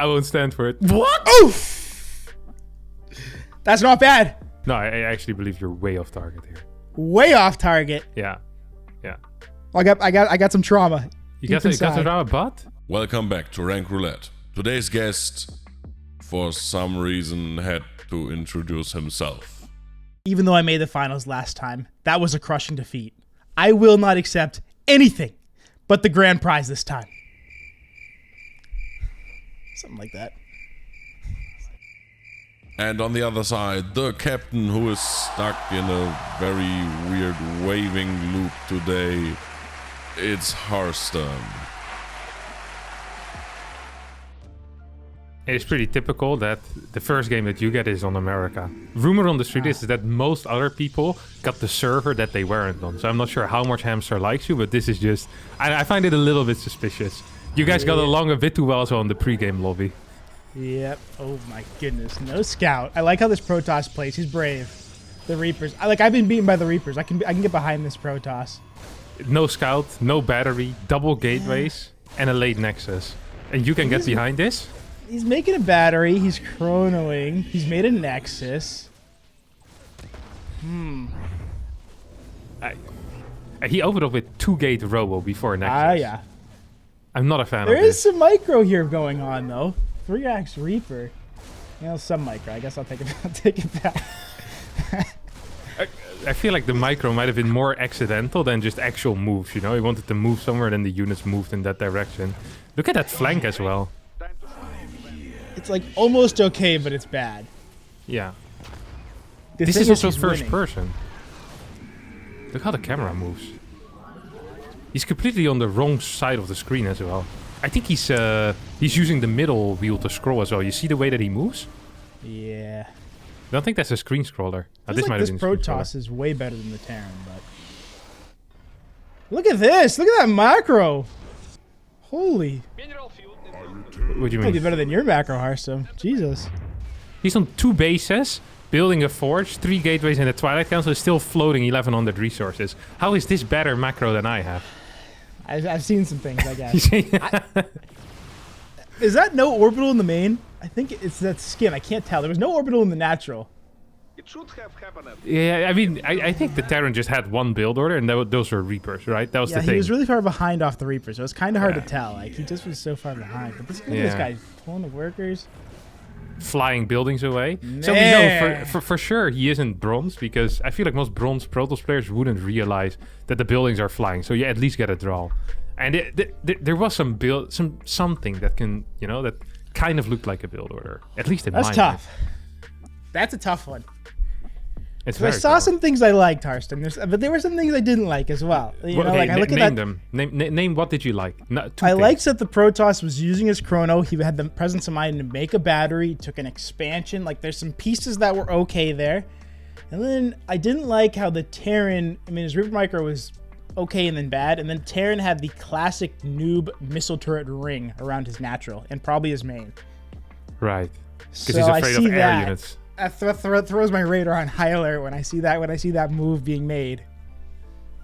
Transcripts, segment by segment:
I won't stand for it. What? Oof! That's not bad. No, I actually believe you're way off target here. Way off target. Yeah. I got some trauma. You got some trauma, but? Welcome back to Rank Roulette. Today's guest, for some reason, had to introduce himself. Even though I made the finals last time, that was a crushing defeat. I will not accept anything but the grand prize this time. Something like that. And on the other side, the captain who is stuck in a very weird waving loop today. It's Harstem. It's pretty typical that the first game that you get is on America. Rumor on the street is that most other people got the server that they weren't on. So I'm not sure how much Hamster likes you, but this is just... I find it a little bit suspicious. You guys got along a bit too well so on the pre-game lobby. Yep. Oh my goodness. No scout. I like how this Protoss plays. He's brave. The Reapers. I've been beaten by the Reapers. I can get behind this Protoss. No scout, no battery, double gateways, and a late nexus. And you can get behind this? He's making a battery. He's chronoing. He's made a nexus. He opened up with 2-gate robo before nexus. Yeah. I'm not a fan of There is this. some micro here going on, though. 3x Reaper. You know, some micro. I guess I'll take it back. I feel like the micro might have been more accidental than just actual moves, you know? He wanted to move somewhere, then the units moved in that direction. Look at that flank as well. It's like almost okay, but it's bad. Yeah. The This thing is also he's first winning. person. Look how the camera moves. He's completely on the wrong side of the screen as well. I think he's using the middle wheel to scroll as well. You see the way that he moves? Yeah. I don't think that's a screen scroller. This might This have been a screen Protoss scroller. is way better than the Terran, but... Look at this! Look at that macro! Holy... What do you Might be mean? better than your macro, Harstem. Jesus. He's on 2 bases, building a forge, 3 gateways, and the Twilight Council is still floating 1100 resources. How is this better macro than I have? I've seen some things, I guess. Is that no orbital in the main? I think it's that skin. I can't tell. There was no orbital in the natural. It should have happened. Yeah, I mean, I think the Terran just had one build order, and those were Reapers, right? That was Yeah, the thing. he was really far behind off the Reaper, so it's kind of hard to tell. Like, he just was so far behind. But this guy pulling the workers. Flying buildings away. So we know for sure he isn't bronze, because I feel like most bronze Protoss players wouldn't realize that the buildings are flying. So you at least get a draw. And there was something that can, that kind of looked like a build order. At least in my mind. That's tough. That's a tough one. It's I very saw tough. some things I liked, Harstem, but there were some things I didn't like as well. You know, Okay, like I look at name that. them. Name what did you like? No, two I things. liked that the Protoss was using his chrono. He had the presence of mind to make a battery. He took an expansion. Like, there's some pieces that were okay there. And then I didn't like how the Terran, his Reaper Micro was okay and then bad. And then Terran had the classic noob missile turret ring around his natural and probably his main. Right. Because So he's I afraid see of air that. units. That throws my radar on high alert when I see that move being made.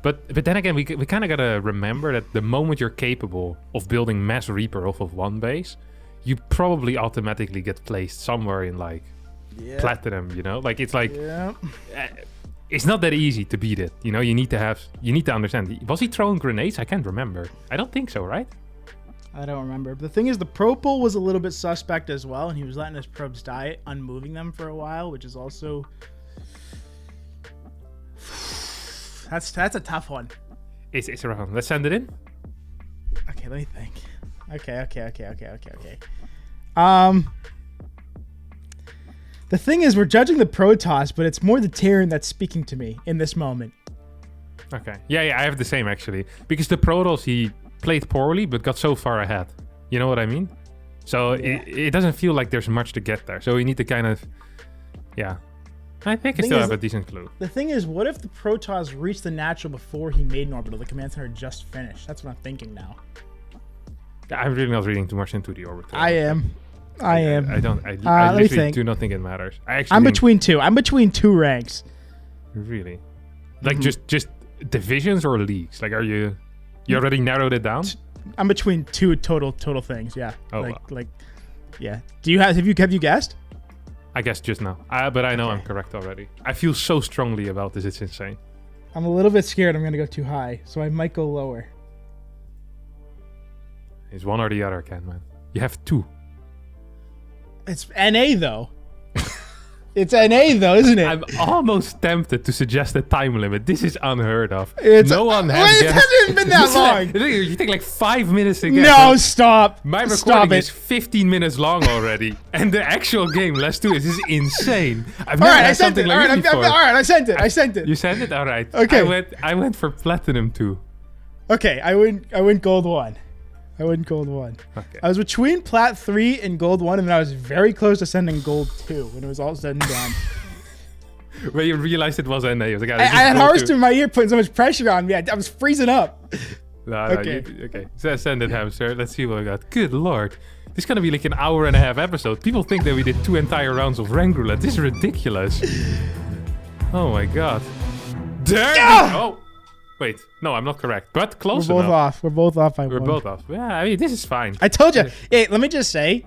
But then again, we kind of got to remember that the moment you're capable of building mass Reaper off of one base, you probably automatically get placed somewhere in like platinum, Like it's like it's not that easy to beat it. You need to understand. Was he throwing grenades? I can't remember. I don't think so, right? I don't remember. But the thing is, the propel was a little bit suspect as well, and he was letting his probes die, unmoving them for a while, which is also... That's a tough one. It's around. Let's send it in. Okay, let me think. Okay. The thing is, we're judging the Protoss, but it's more the Terran that's speaking to me in this moment. Okay. Yeah, I have the same actually. Because the Protoss, he played poorly, but got so far ahead. You know what I mean? So it doesn't feel like there's much to get there. So we need to kind of... Yeah. I think I still have a decent clue. The thing is, what if the Protoss reached the natural before he made an orbital? The command center just finished. That's what I'm thinking now. I'm really not reading too much into the orbital. I am. I literally think. do not think it matters. I'm between two. I'm between two ranks. Really? Like just divisions or leagues? Like, you already narrowed it down? I'm between two total things. Yeah. Oh, like Yeah. Have you guessed? I guess just now. But I know Okay. I'm correct already. I feel so strongly about this. It's insane. I'm a little bit scared I'm going to go too high, so I might go lower. It's one or the other, Ken, man. You have two. It's NA, though. It's NA, though, isn't it? I'm almost tempted to suggest a time limit. This is unheard of. No one Wait, has it guessed. hasn't been that long. You take like 5 minutes to guess. No, stop. My Stop recording it. is 15 minutes long already. And the actual game, let's do it. This is insane. I've All never right, I had sent something it. All like right, this before. all right, I sent it. You sent it? All right. Okay. I went for Platinum 2. Okay, I went Gold 1. Okay. I was between Plat 3 and Gold 1, and then I was very close to sending Gold 2 when it was all said and done. When you realized it was NA, I was like, I had Harstem in my ear putting so much pressure on me. I was freezing up. Okay. So send it, Hamster. Let's see what we got. Good lord. This is going to be like an hour and a half episode. People think that we did 2 entire rounds of rank roulette. This is ridiculous. Oh my god. There Yeah! we go. Wait. No, I'm not correct. But close We're both enough. off. We're both off by We're one. both off. Yeah, I mean, this is fine. I told you. Hey, let me just say,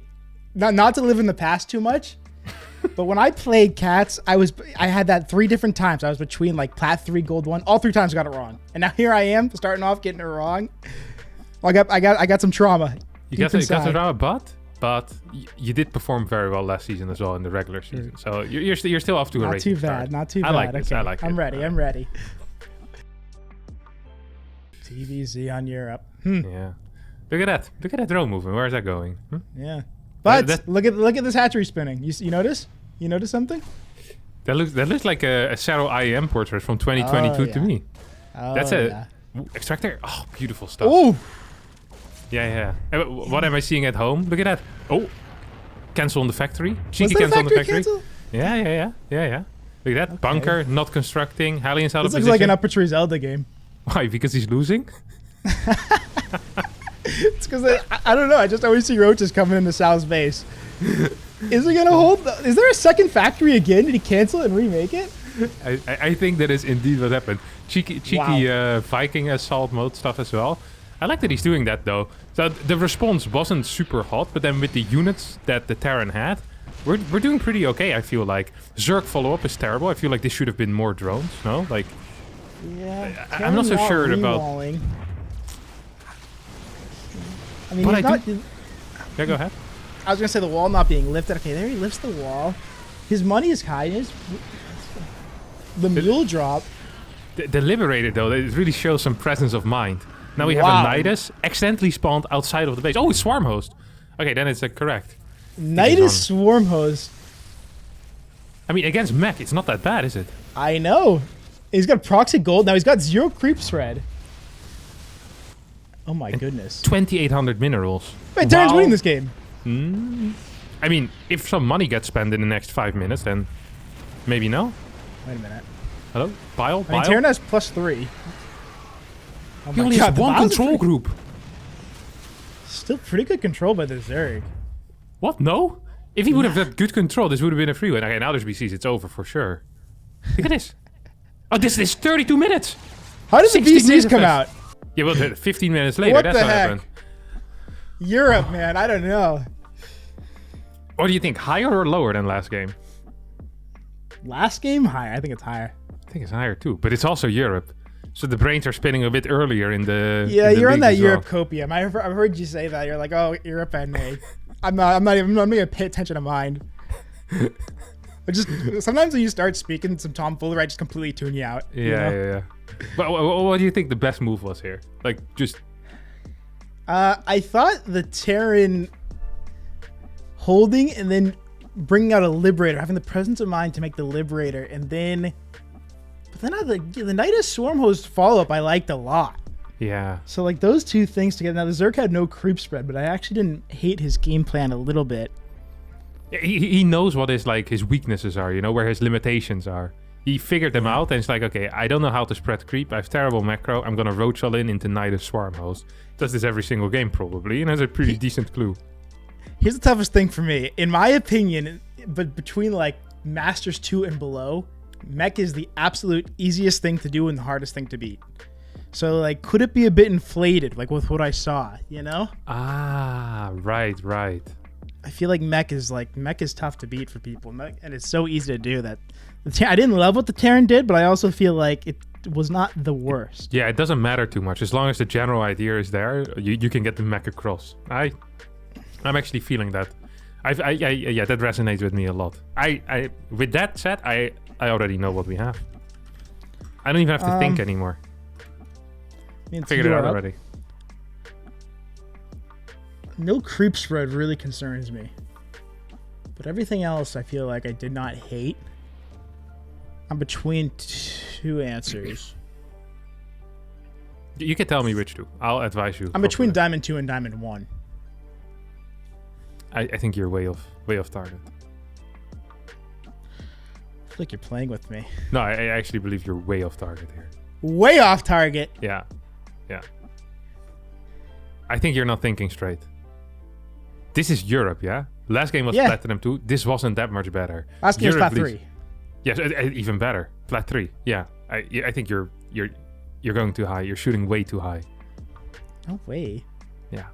not to live in the past too much, but when I played Cats, I had that 3 different times. I was between like Plat 3, Gold 1. All 3 times I got it wrong. And now here I am starting off getting it wrong. Well, I got some trauma. You got inside. the drama, but you did perform very well last season as well in the regular season. So you're still off to a Not racing too bad. start. Not too bad. I like this. Okay. I like it. I'm ready. TVZ on Europe. Yeah. Look at that drone movement. Where is that going? Yeah. But that- look at this hatchery spinning. You notice? You notice something? That looks like a Sarah IEM portrait from 2022 to yeah. me. Oh, That's a yeah. extractor. Oh, beautiful stuff. Ooh. Yeah. What am I seeing at home? Look at that. Oh, cancel on the factory. Cheeky Was that cancel on the factory factory. cancel? Yeah. Look at that. Bunker, not constructing. Hellions out of This looks position. like an Upper Tree Zelda game. Why? Because he's losing? It's because I don't know. I just always see roaches coming into Sal's base. Is he gonna hold? Is there a second factory again? Did he cancel it and remake it? I think that is indeed what happened. Cheeky Viking assault mode stuff as well. I like that he's doing that though. So the response wasn't super hot, but then with the units that the Terran had, we're doing pretty okay. I feel like Zerg follow up is terrible. I feel like this should have been more drones. No, like Yeah. I'm not so sure about. Rewalling. I mean, But he's I not. Yeah, go ahead. I was gonna say the wall not being lifted. Okay, there he lifts the wall. His money is high. The mule drop. The Liberated though, it really shows some presence of mind. Now we Wow. have a Nidus accidentally spawned outside of the base. Oh, it's Swarm Host. Okay, then it's correct. Nidus Swarm Host. I mean, against mech, it's not that bad, is it? I know. He's got proxy gold. Now he's got 0 creep spread. Oh my goodness. 2,800 minerals. Wait, Terran's Wow. winning this game. I mean, if some money gets spent in the next 5 minutes, then maybe no. Wait a minute. Hello? Pile? I mean, Terran has +3. Oh He my only God, has the one Bowser's control group. Still pretty good control by the Zerg. What? No? If he would have had good control, this would have been a free win. Okay, now there's BCs. It's over for sure. Look at this. Oh, this is 32 minutes. How did the 16 BCs minutes come left. out? Yeah, well, 15 minutes later, What that's the what heck? happened. Europe, man. I don't know. What do you think? Higher or lower than last game? Last game, higher. I think it's higher. I think it's higher too, but it's also Europe. So the brains are spinning a bit earlier in the. Yeah, in the you're on league that as well. Europe copium. I've heard you say that. You're like, oh, Europe and me. I'm not gonna pay attention to mine. But just sometimes when you start speaking some tomfoolery, I just completely tune you out. you know? Yeah. But what do you think the best move was here? Like, just. I thought the Terran holding and then bringing out a Liberator, having the presence of mind to make the Liberator, and then. But then the Nidus Swarm Host follow up I liked a lot. Yeah. So like those two things together. Now the Zerg had no creep spread, but I actually didn't hate his game plan a little bit. He knows what his like his weaknesses are, you know, where his limitations are. He figured them out and it's like, okay, I don't know how to spread creep. I have terrible macro. I'm gonna roach all in into Nidus Swarm Host. Does this every single game probably, and has a pretty decent clue. Here's the toughest thing for me, in my opinion. But between like Masters 2 and below, mech is the absolute easiest thing to do and the hardest thing to beat. So like, could it be a bit inflated, like with what I saw? You know? Ah, right. I feel like mech is tough to beat for people, and it's so easy to do that. I didn't love what the Terran did, but I also feel like it was not the worst. Yeah, it doesn't matter too much as long as the general idea is there. You can get the mech across. I'm actually feeling that. Yeah, that resonates with me a lot. With that said, I already know what we have. I don't even have to think anymore. I figured it out already. No creep spread really concerns me. But everything else I feel like I did not hate. I'm between two answers. You can tell me which two. I'll advise you. I'm between Diamond 2 and Diamond 1. I think you're way off target. I feel like you're playing with me. No, I actually believe you're way off target here. Way off target? Yeah. I think you're not thinking straight. This is Europe, yeah? Last game was Platinum 2. This wasn't that much better. Last game was Plat 3. Yes, even better. Plat 3. Yeah. I think you're going too high. You're shooting way too high. No way. Yeah.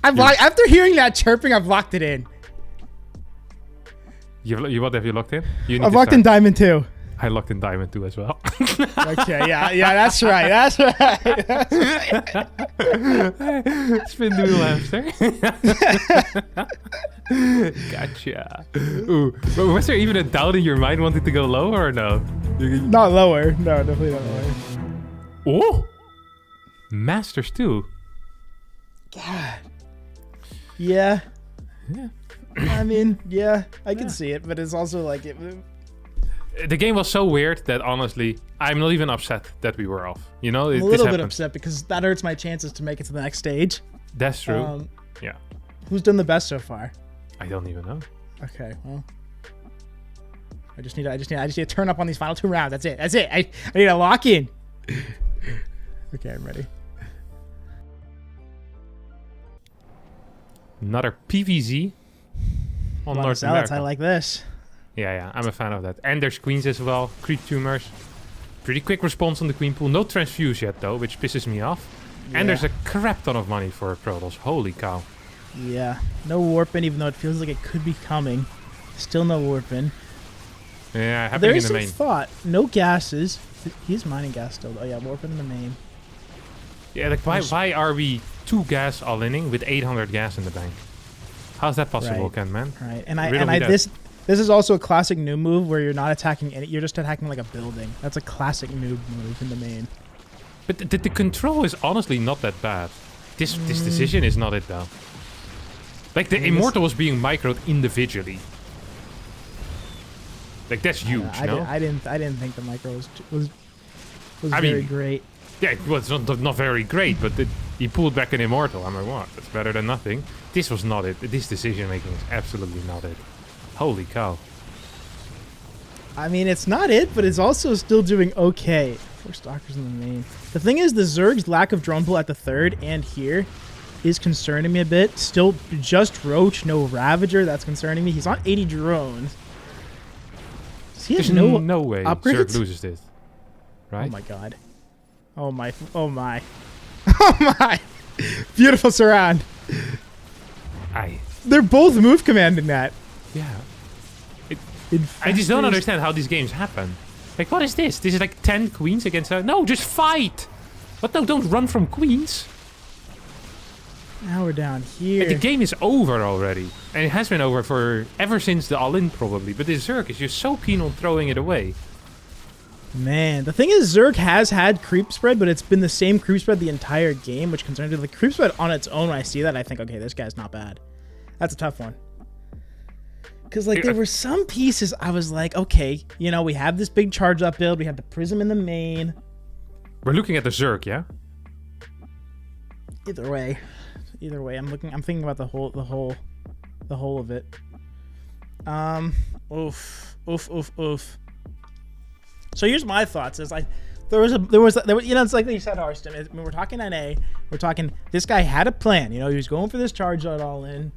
After hearing that chirping, I've locked it in. What have you locked in? I've locked in Diamond 2. I locked in Diamond 2 as well. Okay, yeah, that's right. Spin the wheel, Hamster. Gotcha. Ooh, but was there even a doubt in your mind wanting to go lower or no? Not lower. No, definitely not lower. Oh! Masters 2. God. Yeah. I mean, yeah, I can see it, but it's also like the game was so weird that honestly, I'm not even upset that we were off. You know, I'm a little bit upset because that hurts my chances to make it to the next stage. That's true. Yeah. Who's done the best so far? I don't even know. Okay, well, I just need to turn up on these final 2 rounds. That's it. I need to lock in. Okay, I'm ready. Another PVZ on North America. I like this. Yeah, I'm a fan of that. And there's queens as well, creep tumors. Pretty quick response on the queen pool. No transfuse yet though, which pisses me off. Yeah. And there's a crap ton of money for Protoss. Holy cow. Yeah, no warping, even though it feels like it could be coming. Still no warping. Yeah, happening in the main. There's some thought. No gases. He's mining gas still. Oh yeah, warping in the main. Yeah, like why are we 2 gas all-inning with 800 gas in the bank? How's that possible, Ken, man? Right, this is also a classic noob move where you're not attacking you're just attacking like a building. That's a classic noob move in the main. But the control is honestly not that bad. This decision is not it though. Like the Immortal was being microed individually. Like that's huge, no? I didn't think the micro was very great. Yeah, it was not very great, but he pulled back an Immortal. I'm like, what? That's better than nothing. This was not it. This decision making is absolutely not it. Holy cow. I mean, it's not it, but it's also still doing okay. 4 stalkers in the main. The thing is, the Zerg's lack of drone pull at the 3rd and here is concerning me a bit. Still just Roach, no Ravager. That's concerning me. He's on 80 drones. There's no way upgrades? Zerg loses this. Right? Oh my god. Oh my. Oh my. Oh my. Beautiful surround. They're both move commanding that. Yeah. I just don't understand how these games happen. Like, what is this? This is like 10 queens against... No, just fight! What? No, don't run from queens. Now we're down here. Like, the game is over already. And it has been over ever since the all-in, probably. But this Zerg is just so keen on throwing it away. Man, the thing is, Zerg has had creep spread, but it's been the same creep spread the entire game, which concerns me. The creep spread on its own, when I see that, I think, okay, this guy's not bad. That's a tough one. Because, like, there were some pieces I was like, okay, you know, we have this big charge up build. We have the Prism in the main. We're looking at the Zerg, yeah? Either way, I'm thinking about the whole of it. Oof. So here's my thoughts: is like there was you know, it's like you said, Harstem. When we're talking NA, we're talking this guy had a plan. You know, he was going for this charge out all in.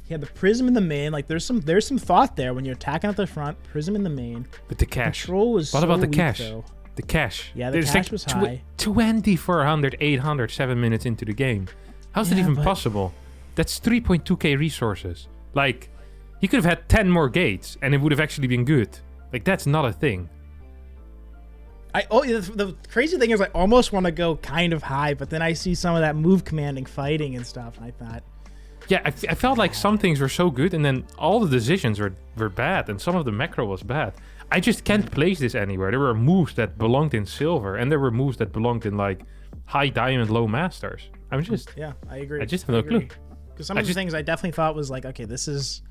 He had the Prism in the main. Like there's some thought there when you're attacking at the front. Prism in the main. But the cash. Control was what about the weak, cash? though. The cash. Yeah, the cash was high. 2400, 800, 7 minutes into the game. How's that even possible? That's 3.2k resources. Like, he could have had 10 more gates, and it would have actually been good. Like, that's not a thing. The crazy thing is I almost want to go kind of high, but then I see some of that move commanding fighting and stuff, and I thought... Yeah, I felt like some things were so good, and then all the decisions were bad, and some of the macro was bad. I just can't place this anywhere. There were moves that belonged in silver, and there were moves that belonged in, like, high diamond, low masters. I'm just... Yeah, I agree. I just have no clue. Because some of the things I definitely thought was like, okay, this is...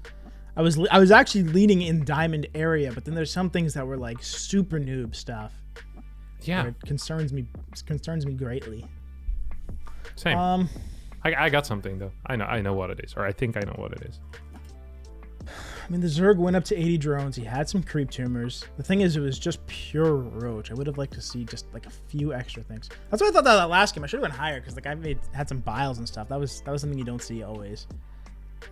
I was actually leaning in diamond area, but then there's some things that were, like, super noob stuff. Yeah. It concerns me greatly. Same. I got something though. I know what it is, or I think I know what it is. I mean, the Zerg went up to 80 drones. He had some creep tumors. The thing is, it was just pure roach. I would have liked to see just like a few extra things. That's why I thought that last game I should have went higher, because like had some biles and stuff. That was something you don't see always.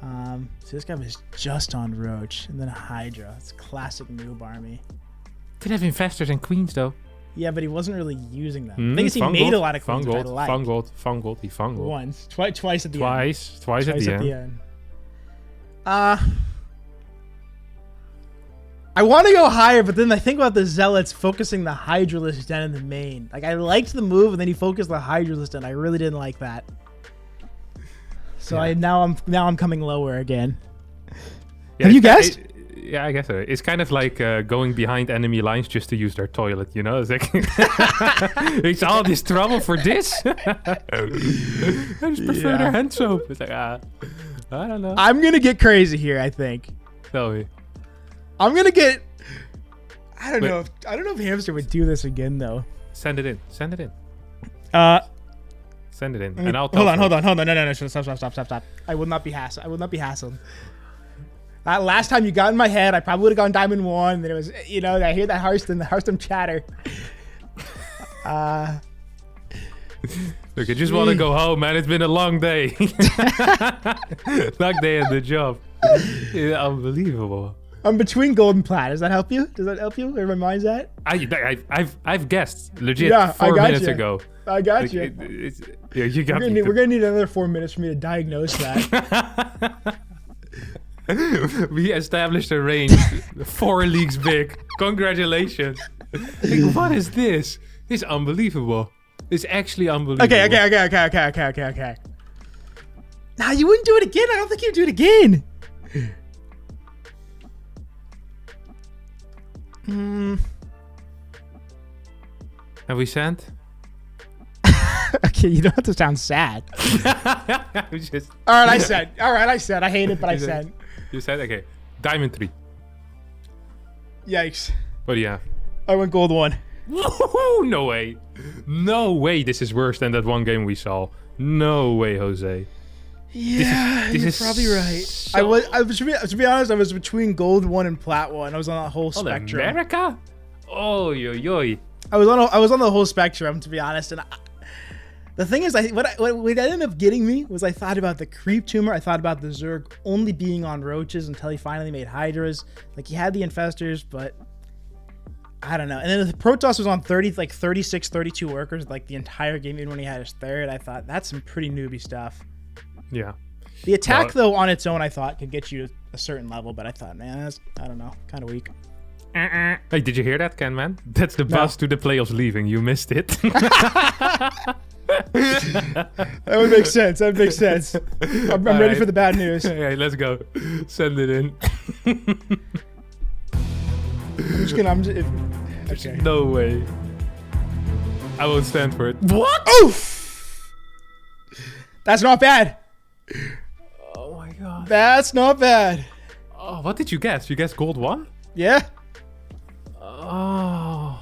So this guy was just on roach and then a Hydra. It's classic noob army. Did have infestors and queens though. Yeah, but he wasn't really using them. The thing is, he made a lot of queens, which I liked. Fungold. He fungold. Once. Twice at the end. Twice at the end. I want to go higher, but then I think about the Zealots focusing the Hydralist down in the main. Like, I liked the move, and then he focused the Hydralist, and I really didn't like that. So yeah. now I'm coming lower again. Yeah, have you guessed? Yeah, I guess so. It's kind of like going behind enemy lines just to use their toilet, you know? It's like, it's all this trouble for this? I just prefer their hand soap. It's like, I don't know. I'm going to get crazy here, I think. Tell me. I'm going to get... I don't know if Hamster would do this again, though. Send it in. Send it in. And I'll tell Hold on. No. Stop. I will not be hassled. Last time you got in my head, I probably would have gone Diamond 1. Then it was, I hear that Harstem chatter. Look, I just want to go home, man. It's been a long day. Long day at the job. Yeah, unbelievable. I'm between gold and plat. Does that help you? Or my mind's at? I've guessed legit 4 minutes ago. I got you. You got me. We're gonna need another 4 minutes for me to diagnose that. We established a range 4 leagues big. Congratulations. Like, what is this? It's unbelievable. It's actually unbelievable. Okay. Nah, you wouldn't do it again. I don't think you'd do it again. Have we sent? Okay, you don't have to sound sad. All right, I said. I hate it, but I said. You said? Okay. Diamond 3. Yikes. What do you have? I went gold 1. No way. No way this is worse than that one game we saw. No way, Jose. Yeah, you're probably right. So... to be honest, I was between gold 1 and plat 1. I was on that whole spectrum. America? Oh, yo. I was on the whole spectrum, to be honest, and the thing is, what ended up getting me was I thought about the creep tumor. I thought about the Zerg only being on roaches until he finally made Hydras. Like, he had the infestors, but I don't know. And then the Protoss was on 36, 32 workers, like the entire game, even when he had his third. I thought, that's some pretty newbie stuff. Yeah. The attack, though, on its own, I thought could get you to a certain level, but I thought, man, that's, I don't know, kind of weak. Hey, did you hear that, Ken, man? That's the bus to the playoffs leaving. You missed it. That would make sense. I'm ready for the bad news. Hey, let's go. Send it in. Okay. No way. I won't stand for it. What? Oof! That's not bad. Oh my god. That's not bad. Oh, what did you guess? You guessed gold 1? Yeah. Oh.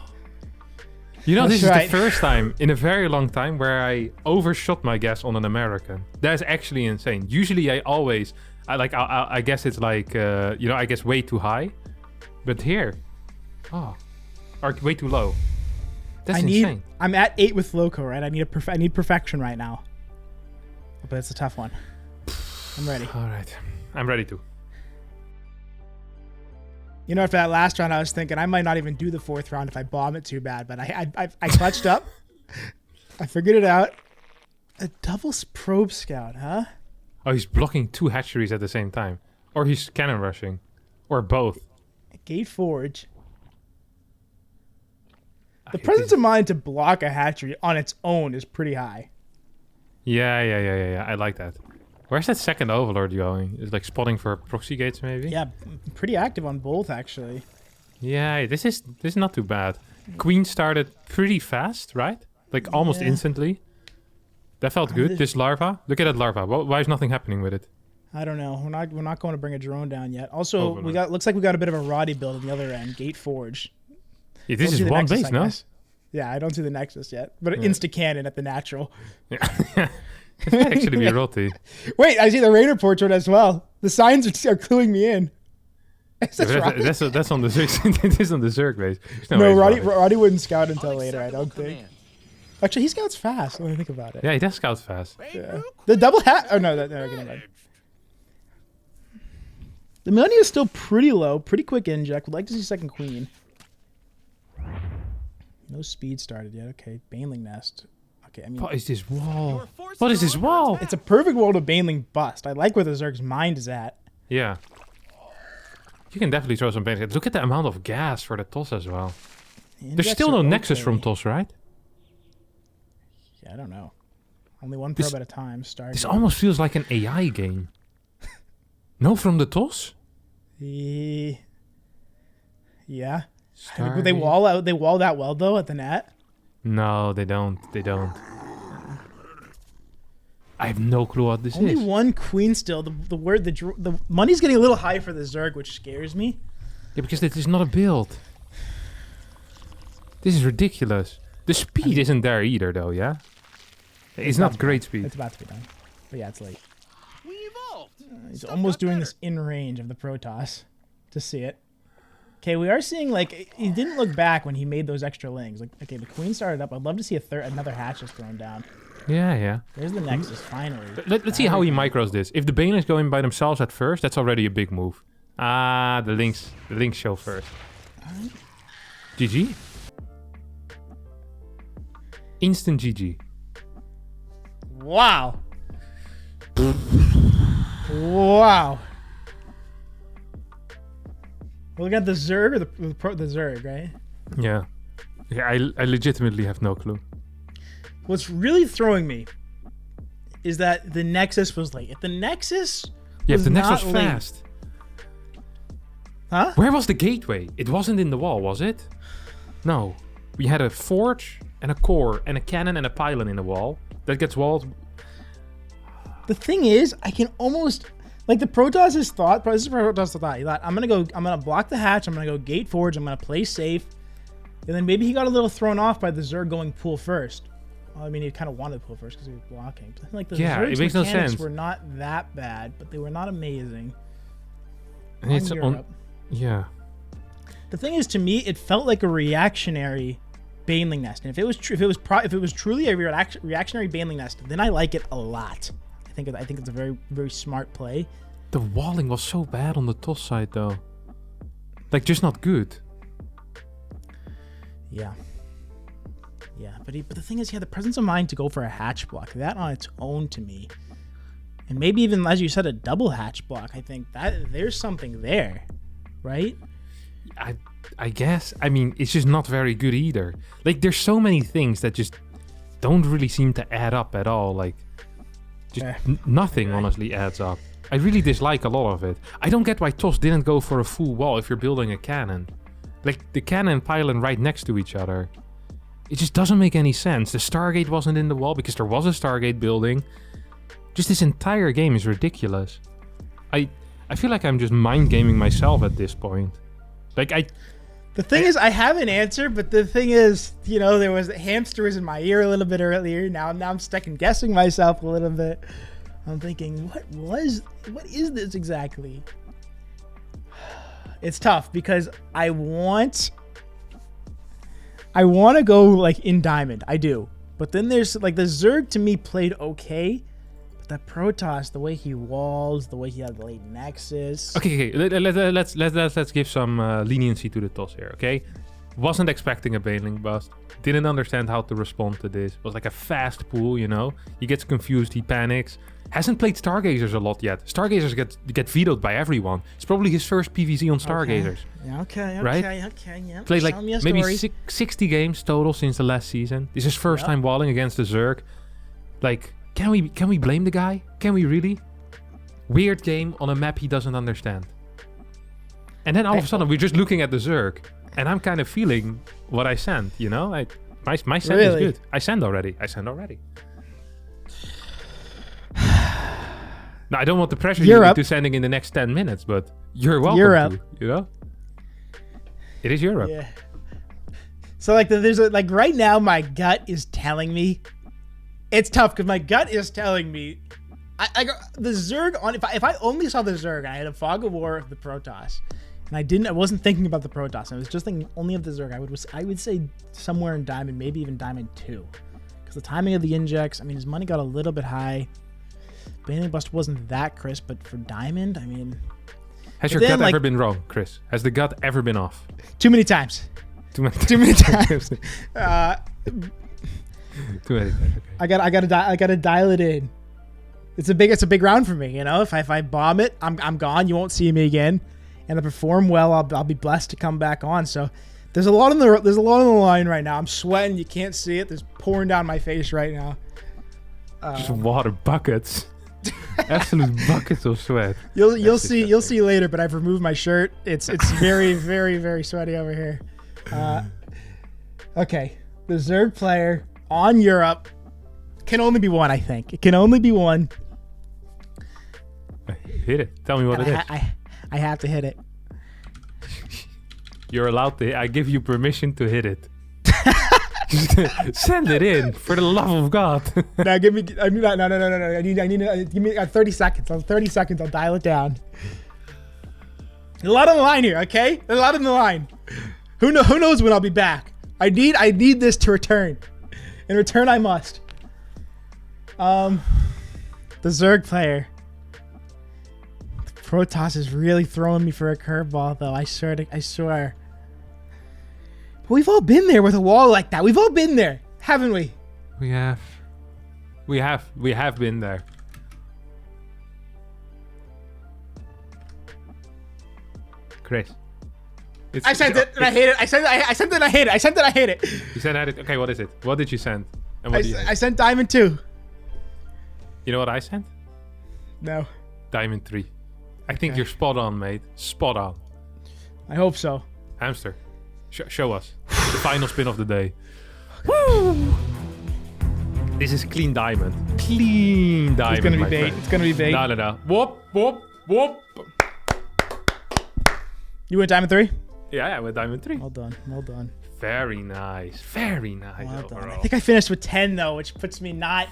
You know, this is the first time in a very long time where I overshot my guess on an American. That's actually insane. Usually I guess it's like, I guess way too high. But here, or way too low. That's insane. I'm at 8 with Lowko, right? I need perfection right now. But it's a tough one. I'm ready. All right. I'm ready too. You know, after that last round, I was thinking I might not even do the 4th round if I bomb it too bad. But I clutched up. I figured it out. A double probe scout, huh? Oh, he's blocking 2 hatcheries at the same time. Or he's cannon rushing. Or both. Gate Forge. The Okay, presence of mind to block a hatchery on its own is pretty high. Yeah. I like that. Where's that second Overlord going? Is like spotting for proxy gates, maybe? Yeah, pretty active on both, actually. Yeah, this is not too bad. Queen started pretty fast, right? Like almost instantly. That felt good. This larva. Look at that larva. Why is nothing happening with it? I don't know. We're not going to bring a drone down yet. Also, Overlord. looks like we got a bit of a Roddy build on the other end. Gate Forge. Yeah, this Don't is see the one Nexus, base, I no? guess. Yeah, I don't see the Nexus yet, but insta cannon at the natural. Yeah. It might actually be rotty. Wait, I see the Rainer portrait as well. The signs are cluing me in. Is this Roddy? That's on the Zerg. It is on the Zerg base. There's No, way it's Roddy wouldn't scout until later, I don't think. Actually, he scouts fast. When I think about it. Yeah, he does scout fast. Yeah. The double hat. Oh no, no, get mind. The money is still pretty low. Pretty quick inject. Would like to see second queen. No speed started yet. Okay, Baneling Nest. Okay, I mean, What is this wall? What is this wall? it's a perfect wall to Baneling bust. I like where the Zerg's mind is at. Yeah. You can definitely throw some base. Look at the amount of gas for the toss as well. The There's injects still no are nexus okay. from toss, right? Yeah, I don't know. Only one probe at a time. Start. This almost feels like an AI game. No, from the toss? Yeah. Stargate. They wall out. They wall that well though at the net. No, they don't. They don't. I have no clue what this Only is. one queen still. The money's getting a little high for the Zerg, which scares me. Yeah, because this is not a build. This is ridiculous. The speed isn't there either, though, yeah? It's not great speed. It's about to be done. But yeah, it's late. We evolved. He's Stuff almost got doing better. this in range of the Protoss to see it. Okay, we are seeing, like, he didn't look back when he made those extra lings. Like, okay, the queen started up. I'd love to see another hatch just thrown down. Yeah. There's the Nexus, finally. Let's see how he micros this. If the Banelings go in by themselves at first, that's already a big move. Ah, the links show first. GG. Instant GG. Wow. Wow. We're looking at the Zerg or the Zerg, right? Yeah. Yeah, I legitimately have no clue. What's really throwing me is that the Nexus was late. If the Nexus Yeah, if was the Nexus not was late- fast. Huh? Where was the gateway? It wasn't in the wall, was it? No. We had a forge and a core and a cannon and a pylon in the wall. That gets walled. The thing is, I can almost like the Protoss' thought. This is Protoss' thought. He thought, I'm gonna block the hatch. I'm gonna go gate forge. I'm gonna play safe. And then maybe he got a little thrown off by the Zerg going pool first. Well, I mean, he kind of wanted pool first because he was blocking. But like the Yeah, Zerg's it makes no mechanics sense. were not that bad, but they were not amazing. And it's on. Europe. Yeah. The thing is, to me, it felt like a reactionary Baneling Nest, and if it was truly a reactionary Baneling Nest, then I like it a lot. I think it's a very, very smart play. The walling was so bad on the toss side, though. Like, just not good. Yeah. But the thing is, he had the presence of mind to go for a hatch block. That on its own, to me, and maybe even as you said, a double hatch block. I think that there's something there, right? I guess. I mean, it's just not very good either. Like, there's so many things that just don't really seem to add up at all. Like, just nothing honestly adds up. I really dislike a lot of it. I don't get why TOS didn't go for a full wall if you're building a cannon. Like, the cannon and pylon right next to each other. It just doesn't make any sense. The Stargate wasn't in the wall because there was a Stargate building. Just this entire game is ridiculous. I feel like I'm just mind gaming myself at this point. Like, The thing is, I have an answer, but the thing is, there was Hamster was in my ear a little bit earlier. Now I'm second guessing myself a little bit. I'm thinking, what is this exactly? It's tough because I want to go like in diamond. I do. But then there's like the Zerg to me played okay. But that Protoss, the way he walls, the way he had the late Nexus. okay. Let's give some leniency to the TOS here, okay? Wasn't expecting a Baneling bust. Didn't understand how to respond to this. Was like a fast pool, you know? He gets confused, he panics. Hasn't played Stargazers a lot yet. Stargazers get vetoed by everyone. It's probably his first PvZ on Stargazers. Okay, right? Yeah. Played like maybe 60 games total since the last season. This is his first time walling against the Zerg. Like, can we blame the guy? Can we really? Weird game on a map he doesn't understand. And then all of a sudden we're just looking at the Zerg. And I'm kind of feeling what I sent, you know? My send is good. I send already. Now, I don't want to pressure you into sending in the next 10 minutes, but you're welcome to, you know? It is Europe. Yeah. So, like, right now, my gut is telling me... It's tough, because my gut is telling me... the Zerg... If I only saw the Zerg, and I had a fog of war of the Protoss, and I wasn't thinking about the Protoss, I was just thinking only of the Zerg, I would say somewhere in Diamond, maybe even Diamond 2. Because the timing of the injects, I mean, his money got a little bit high. Baneling Bust wasn't that crisp, but for Diamond, I mean... Has your gut ever been wrong, Chris? Has the gut ever been off? Too many times. Too many times. Too many times. Okay. I gotta dial it in. It's a big round for me, you know. If I bomb it, I'm gone. You won't see me again. And I perform well, I'll be blessed to come back on. So there's a lot on the line right now. I'm sweating. You can't see it. There's pouring down my face right now. Just water buckets. Absolute buckets of sweat. You'll see later, but I've removed my shirt. It's very very very sweaty over here. Okay, the Zerg player on Europe can only be one. I think it can only be one. Hit it. Tell me what it is. I have to hit it. You're allowed to. I give you permission to hit it. Send it in, for the love of God. No, give me. No. I need. Give me 30 seconds. 30 seconds. I'll dial it down. A lot on the line here, okay? A lot on the line. Who knows when I'll be back? I need this to return. In return, I must. The Zerg player. The Protoss is really throwing me for a curveball, though. I swear. We've all been there with a wall like that. We've all been there, haven't we? We have been there. Chris. I sent it and I hate it. I sent it and I hate it. You sent it. Okay, what is it? What did you send? And what I sent Diamond 2. You know what I sent? No. Diamond 3. I think you're spot on, mate. Spot on. I hope so. Hamster. Show us the final spin of the day. Woo! This is clean diamond. Clean diamond. It's gonna be bait. Friend. It's gonna be bait. No. Whoop. You went Diamond 3? Yeah, I went Diamond 3. Well done. Very nice Well done. overall. I think I finished with 10 though, which puts me not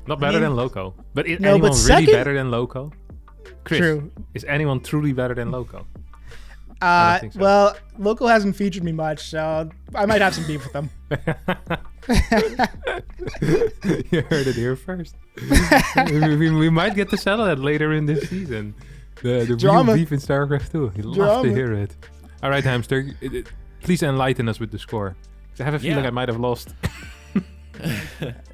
better than Lowko. But is No, anyone but really second- better than Lowko? Chris, True. Is anyone truly better than Lowko? I don't think so. Well, Lowko hasn't featured me much, so I might have some beef with him. You heard it here first. we might get to settle that later in this season. The Drama. real beef in StarCraft 2. You'd love to hear it. All right, Hamster. Please enlighten us with the score. I have a feeling I might have lost.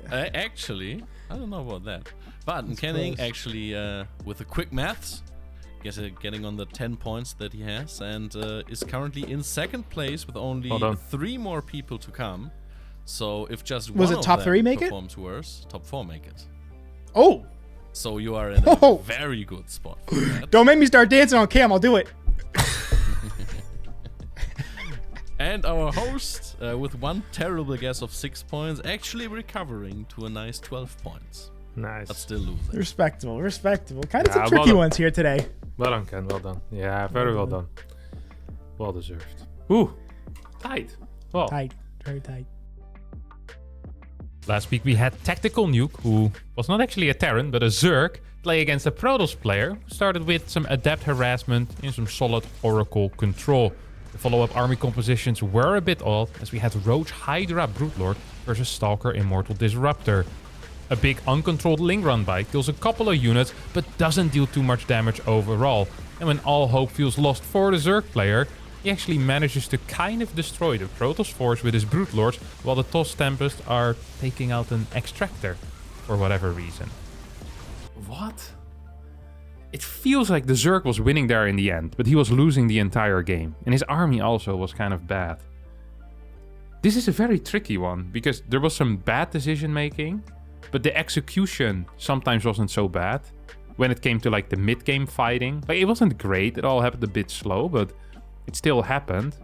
Actually, I don't know about that. But Kenning actually, with the quick maths, getting on the 10 points that he has, and is currently in second place with only 3 more people to come. So if just one of top them 3 make it? performs worse, top 4 make it. Oh! So you are in a very good spot for that. Don't make me start dancing on cam. I'll do it. And our host, with one terrible guess of 6 points, actually recovering to a nice 12 points. Nice. But still losing. Respectable. Kind of some tricky ones here today. Well done, Ken. Well done. Yeah, very well done. Well deserved. Ooh, tight. Well, tight. Very tight. Last week we had Tactical Nuke, who was not actually a Terran, but a Zerg, play against a Protoss player who started with some adept harassment and some solid Oracle control. The follow-up army compositions were a bit odd, as we had Roach Hydra Broodlord versus Stalker Immortal Disruptor. A big uncontrolled Ling run by kills a couple of units, but doesn't deal too much damage overall. And when all hope feels lost for the Zerg player, He actually manages to kind of destroy the Protoss force with his Brood Lords, while the Toss Tempests are taking out an Extractor for whatever reason. What? It feels like the Zerg was winning there in the end, but he was losing the entire game. And his army also was kind of bad. This is a very tricky one, because there was some bad decision making, but the execution sometimes wasn't so bad. When it came to like the mid-game fighting, like it wasn't great, it all happened a bit slow, but it still happened.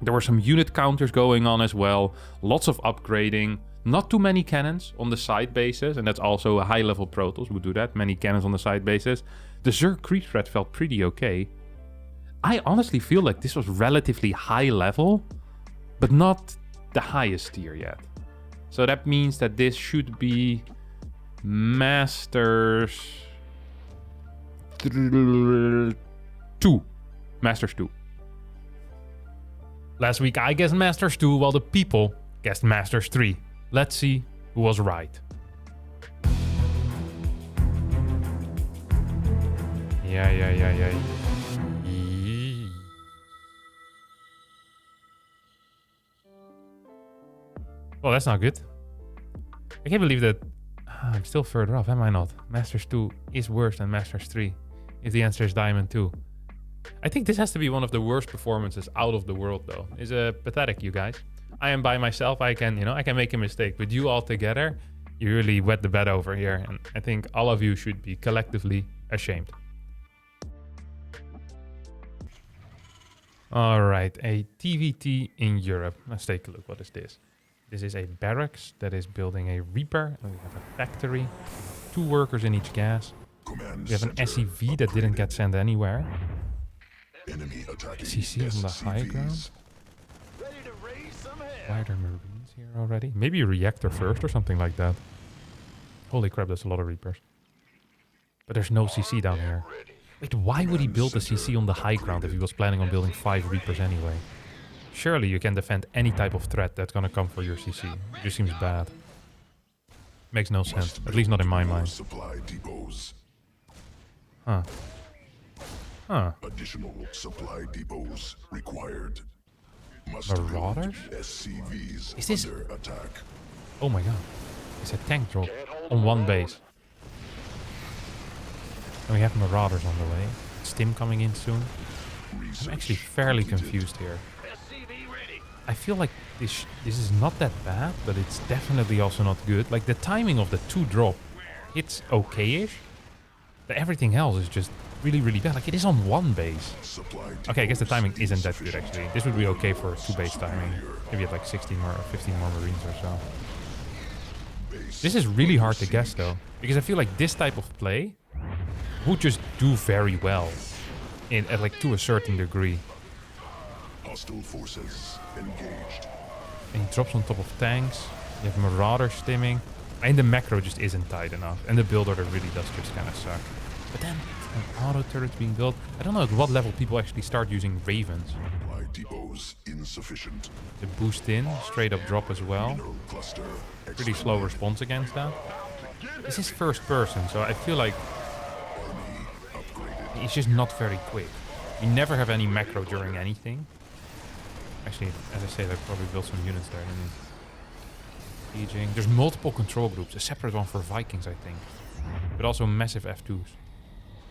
There were some unit counters going on as well, lots of upgrading, not too many cannons on the side bases, and that's also a high-level Protoss would do that, many cannons on the side bases. The Zerg creep threat felt pretty okay. I honestly feel like this was relatively high level, but not the highest tier yet. So that means that this should be Masters 2. Masters 2. Last week I guessed Masters 2 while the people guessed Masters 3. Let's see who was right. Yeah. Well, that's not good. I can't believe that I'm still further off, am I not? Masters 2 is worse than Masters 3, if the answer is Diamond 2. I think this has to be one of the worst performances out of the world, though. It's pathetic, you guys. I am by myself, I can make a mistake, but you all together, you really wet the bed over here, and I think all of you should be collectively ashamed. Alright, a TVT in Europe. Let's take a look. What is this? This is a barracks that is building a Reaper, and we have a factory, 2 workers in each gas. We have an SCV that didn't get sent anywhere. CC on the high ground. Why are there Marines here already? Maybe a reactor first or something like that. Holy crap, that's a lot of Reapers. But there's no CC down here. Wait, why would he build a CC on the high ground if he was planning on building 5 Reapers anyway? Surely you can defend any type of threat that's gonna come for your CC. It just seems bad. Makes no sense, at least not in my mind. Huh. Additional supply depots required. Marauders? SCVs is this under attack? Oh my god. It's a tank drop on one base. And we have Marauders on the way. Stim coming in soon. I'm actually fairly confused here. I feel like this is not that bad, but it's definitely also not good. Like the timing of the 2 drop, it's okay-ish. But everything else is just really, really bad. Like it is on 1 base. Okay, I guess the timing isn't that good actually. This would be okay for 2 base timing. Maybe at like 16 or 15 more Marines or so. This is really hard to guess though, because I feel like this type of play would just do very well at like to a certain degree. Hostile forces engaged. And he drops on top of tanks. You have Marauder stimming. And the macro just isn't tight enough. And the build order really does just kind of suck. But then an auto turret's being built. I don't know at what level people actually start using Ravens. Supply depots insufficient. The boost in, straight up drop as well. Mineral cluster Pretty slow response against that. This is first person, so I feel like he's just not very quick. We never have any macro during anything. Actually, as I said, I probably built some units there. Sieging. There's multiple control groups, a separate one for Vikings, I think. But also massive F2s.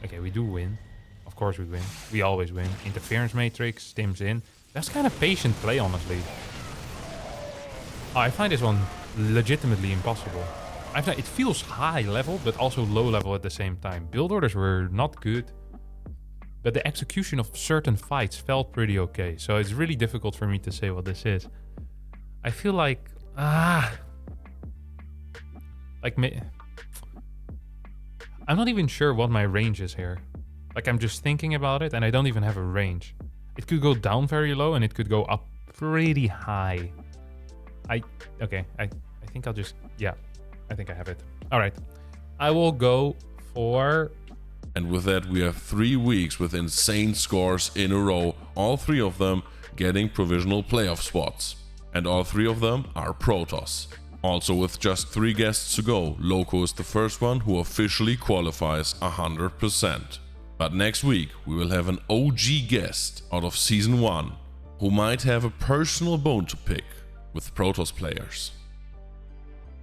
Okay, we do win. Of course we win. We always win. Interference matrix, stims in. That's kind of patient play, honestly. Oh, I find this one legitimately impossible. It feels high level, but also low level at the same time. Build orders were not good. But the execution of certain fights felt pretty okay. So it's really difficult for me to say what this is. I feel like... I'm not even sure what my range is here. Like, I'm just thinking about it and I don't even have a range. It could go down very low and it could go up pretty high. I think I'll just... Yeah, I think I have it. Alright. I will go for... And with that, we have 3 weeks with insane scores in a row, all 3 of them getting provisional playoff spots. And all 3 of them are Protoss. Also, with just 3 guests to go, Lowko is the first one who officially qualifies 100%. But next week we will have an OG guest out of Season 1 who might have a personal bone to pick with Protoss players.